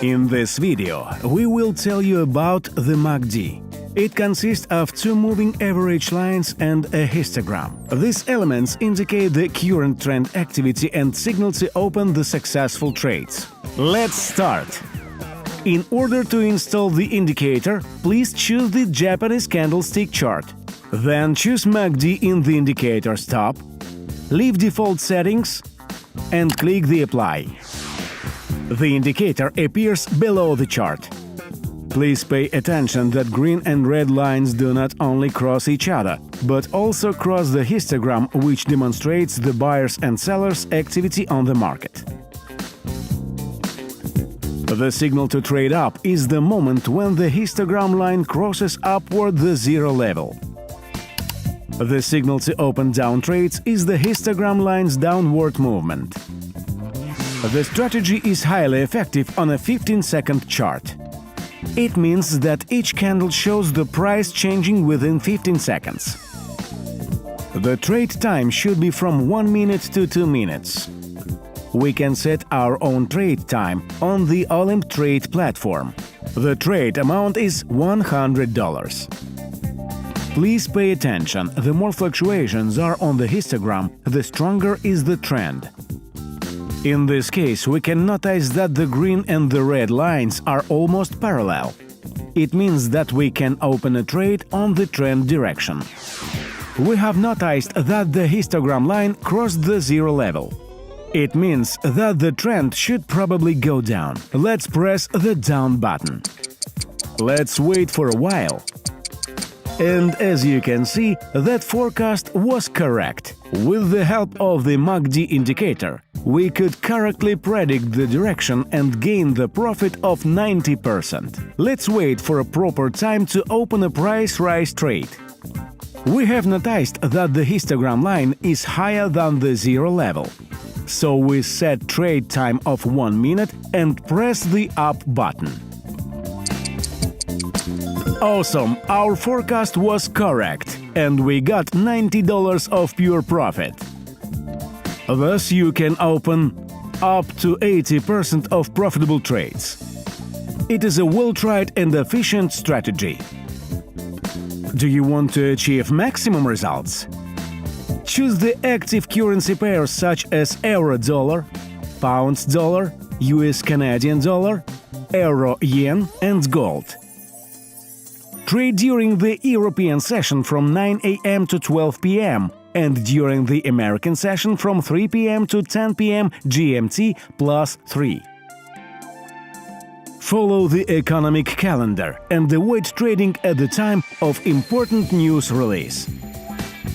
In this video, we will tell you about the MACD. It consists of two moving average lines and a histogram. These elements indicate the current trend activity and signal to open the successful trades. Let's start! In order to install the indicator, please choose the Japanese candlestick chart. Then choose MACD in the indicator's top, leave default settings, and click the Apply. The indicator appears below the chart. Please pay attention that green and red lines do not only cross each other, but also cross the histogram, which demonstrates the buyers and sellers' activity on the market. The signal to trade up is the moment when the histogram line crosses upward the zero level. The signal to open down trades is the histogram line's downward movement. The strategy is highly effective on a 15-second chart. It means that each candle shows the price changing within 15 seconds. The trade time should be from 1 minute to 2 minutes. We can set our own trade time on the Olymp Trade platform. The trade amount is $100. Please pay attention, the more fluctuations are on the histogram, the stronger is the trend. In this case, we can notice that the green and the red lines are almost parallel. It means that we can open a trade on the trend direction. We have noticed that the histogram line crossed the zero level. It means that the trend should probably go down. Let's press the down button. Let's wait for a while. And as you can see, that forecast was correct. With the help of the MACD indicator, we could correctly predict the direction and gain the profit of 90%. Let's wait for a proper time to open a price rise trade. We have noticed that the histogram line is higher than the zero level. So we set trade time of 1 minute and press the up button. Awesome! Our forecast was correct, and we got $90 of pure profit. Thus, you can open up to 80% of profitable trades. It is a well-tried and efficient strategy. Do you want to achieve maximum results? Choose the active currency pairs such as Euro-Dollar, Pound-Dollar, US-Canadian Dollar, Euro-Yen and Gold. Trade during the European session from 9 a.m. to 12 p.m. and during the American session from 3 p.m. to 10 p.m. GMT +3. Follow the economic calendar and avoid trading at the time of important news release.